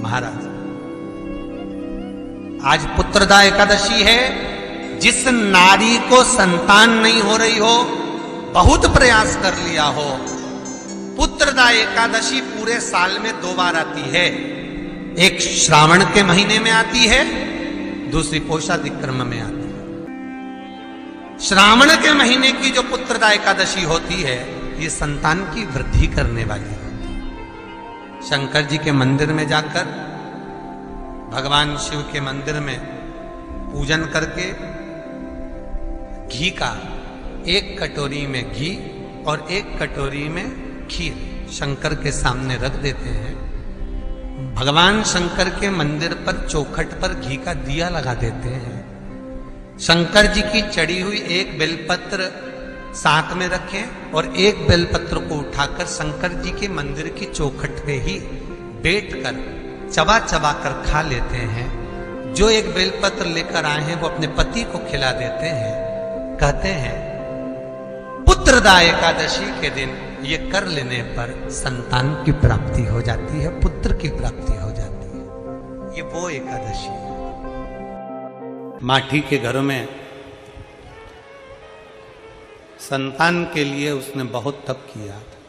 महाराज, आज पुत्रदा एकादशी है। जिस नारी को संतान नहीं हो रही हो, बहुत प्रयास कर लिया हो, पुत्रदा एकादशी पूरे साल में 2 बार आती है। एक श्रावण के महीने में आती है, दूसरी पोषादिक्रम में आती है। श्रावण के महीने की जो पुत्रदा एकादशी होती है, ये संतान की वृद्धि करने वाली होती है। शंकर जी के मंदिर में जाकर, भगवान शिव के मंदिर में पूजन करके घी का 1 कटोरी में घी और 1 कटोरी में खीर शंकर के सामने रख देते हैं। भगवान शंकर के मंदिर पर चौखट पर घी का दिया लगा देते हैं। शंकर जी की चढ़ी हुई 1 बेलपत्र साथ में रखें और 1 बेलपत्र को उठाकर शंकर जी के मंदिर की चौखट पे ही बैठकर चबा चबा कर खा लेते हैं। जो 1 बेलपत्र लेकर आए हैं वो अपने पति को खिला देते हैं। कहते हैं पुत्रदा एकादशी के दिन ये कर लेने पर संतान की प्राप्ति हो जाती है, पुत्र की प्राप्ति हो जाती है। ये वो एकादशी है। माठी के घर में संतान के लिए उसने बहुत तप किया था,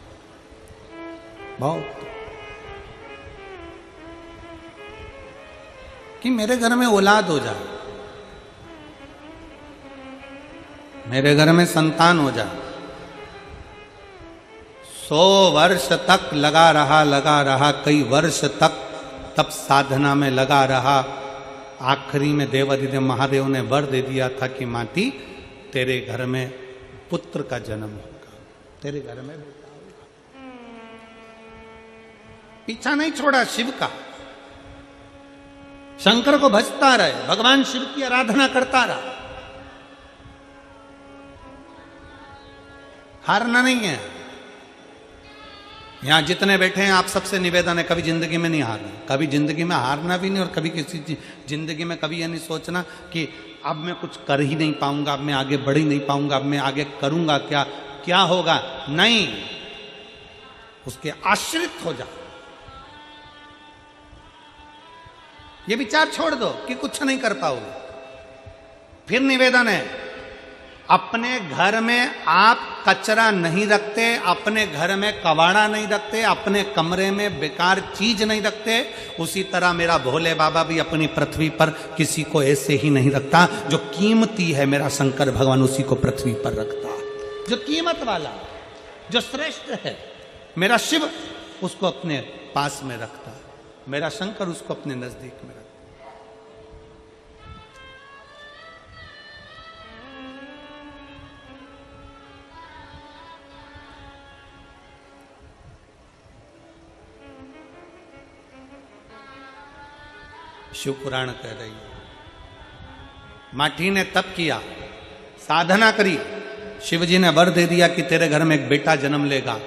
बहुत, कि मेरे घर में औलाद हो जाए, मेरे घर में संतान हो जाए। 100 वर्ष तक लगा रहा, कई वर्ष तक तप साधना में लगा रहा। आखिरी में देवाधिदेव महादेव ने वर दे दिया था कि माटी, तेरे घर में पुत्र का जन्म होगा, तेरे घर में बेटा होगा। पीछा नहीं छोड़ा शिव का, शंकर को भजता रहे, भगवान शिव की आराधना करता रहा। हारना नहीं है। यहां जितने बैठे हैं आप सबसे निवेदन है, कभी जिंदगी में नहीं हारना, कभी जिंदगी में हारना भी नहीं, और कभी किसी जिंदगी में कभी यह नहीं सोचना कि अब मैं कुछ कर ही नहीं पाऊंगा, अब मैं आगे बढ़ ही नहीं पाऊंगा, अब मैं आगे करूंगा क्या, क्या होगा। नहीं, उसके आश्रित हो जा। ये विचार छोड़ दो कि कुछ नहीं कर पाओगे। फिर निवेदन है, अपने घर में आप कचरा नहीं रखते, अपने घर में कबाड़ा नहीं रखते, अपने कमरे में बेकार चीज नहीं रखते, उसी तरह मेरा भोले बाबा भी अपनी पृथ्वी पर किसी को ऐसे ही नहीं रखता। जो कीमती है मेरा शंकर भगवान उसी को पृथ्वी पर रखता। जो कीमत वाला, जो श्रेष्ठ है मेरा शिव, उसको अपने पास में रखता। मेरा शंकर उसको अपने नजदीक में रखता। शिव पुराण कह रही है, माठी ने तप किया, साधना करी, शिवजी ने वर दे दिया कि तेरे घर में एक बेटा जन्म लेगा।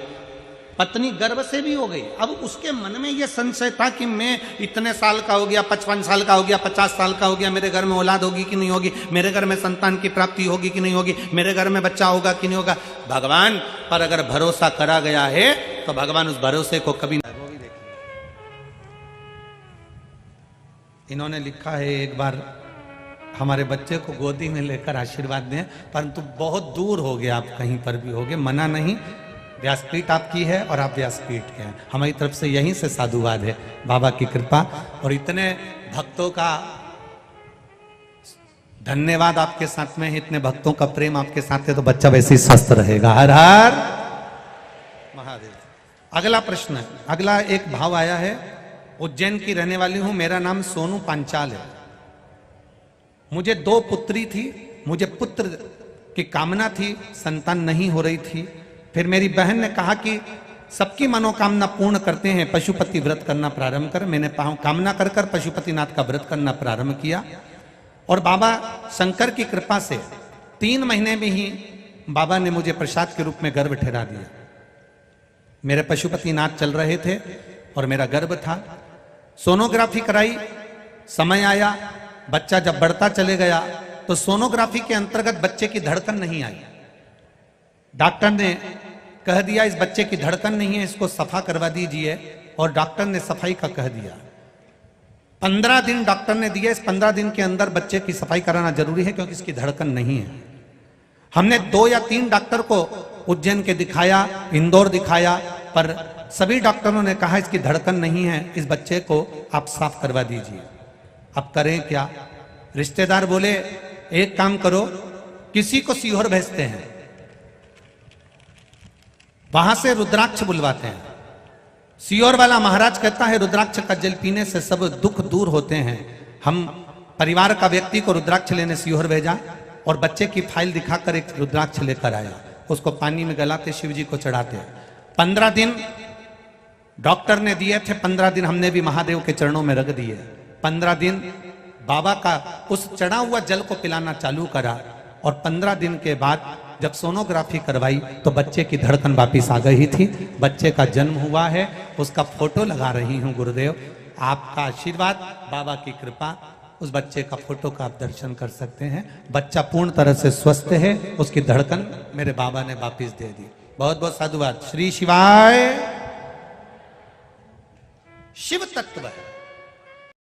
पत्नी गर्भ से भी हो गई। अब उसके मन में यह संशय था कि मैं इतने साल का हो गया, 55 साल का हो गया, 50 साल का हो गया, मेरे घर में औलाद होगी कि नहीं होगी, मेरे घर में संतान की प्राप्ति होगी कि नहीं होगी, मेरे घर में बच्चा होगा कि नहीं होगा। भगवान पर अगर भरोसा करा गया है तो भगवान उस भरोसे को कभी नहीं। इन्होंने लिखा है, एक बार हमारे बच्चे को गोदी में लेकर आशीर्वाद दें, परंतु बहुत दूर हो गया, आप कहीं पर भी हो गए, मना नहीं, व्यासपीठ आपकी है और आप व्यासपीठ के हैं, हमारी तरफ से यहीं से साधुवाद है, बाबा की कृपा और इतने भक्तों का धन्यवाद आपके साथ में है, इतने भक्तों का प्रेम आपके साथ है, तो बच्चा वैसे ही स्वस्थ रहेगा। हर हर महादेव। अगला प्रश्न है, अगला एक भाव आया है, उज्जैन की रहने वाली हूं, मेरा नाम सोनू पांचाल है, मुझे 2 पुत्री थी, मुझे पुत्र की कामना थी, संतान नहीं हो रही थी। फिर मेरी बहन ने कहा कि सबकी मनोकामना पूर्ण करते हैं, पशुपति व्रत करना प्रारंभ कर। मैंने कामना कर कर पशुपतिनाथ का व्रत करना प्रारंभ किया और बाबा शंकर की कृपा से 3 महीने में ही बाबा ने मुझे प्रसाद के रूप में गर्भ ठहरा दिया। मेरे पशुपतिनाथ चल रहे थे और मेरा गर्भ था। सोनोग्राफी कराई, समय आया, बच्चा जब बढ़ता चले गया तो सोनोग्राफी के अंतर्गत बच्चे की धड़कन नहीं आई। डॉक्टर ने कह दिया इस बच्चे की धड़कन नहीं है, इसको सफा करवा दीजिए, और डॉक्टर ने सफाई का कह दिया। 15 दिन डॉक्टर ने दिए। इस 15 दिन के अंदर बच्चे की सफाई कराना जरूरी है क्योंकि इसकी धड़कन नहीं है। हमने 2 या 3 डॉक्टर को उज्जैन के दिखाया, इंदौर दिखाया, पर सभी डॉक्टरों ने कहा इसकी धड़कन नहीं है, इस बच्चे को आप साफ करवा दीजिए। अब करें क्या? रिश्तेदार बोले एक काम करो, किसी को सीहोर भेजते हैं, वहां से रुद्राक्ष बुलवाते हैं। सीहोर वाला महाराज कहता है रुद्राक्ष का जल पीने से सब दुख दूर होते हैं। हम परिवार का व्यक्ति को रुद्राक्ष लेने सीहोर भेजा और बच्चे की फाइल दिखाकर एक रुद्राक्ष लेकर आया। उसको पानी में गलाते, शिव जी को चढ़ाते। 15 दिन डॉक्टर ने दिए थे, 15 दिन हमने भी महादेव के चरणों में रख दिए। 15 दिन बाबा का उस चढ़ा हुआ जल को पिलाना चालू करा और 15 दिन के बाद जब सोनोग्राफी करवाई तो बच्चे की धड़कन वापिस आ गई थी। बच्चे का जन्म हुआ है, उसका फोटो लगा रही हूं गुरुदेव। आपका आशीर्वाद, बाबा की कृपा, उस बच्चे का फोटो का आप दर्शन कर सकते हैं। बच्चा पूर्ण तरह से स्वस्थ है, उसकी धड़कन मेरे बाबा ने वापिस दे दी। बहुत बहुत साधुवाद। श्री शिवाय। शिव तत्व है।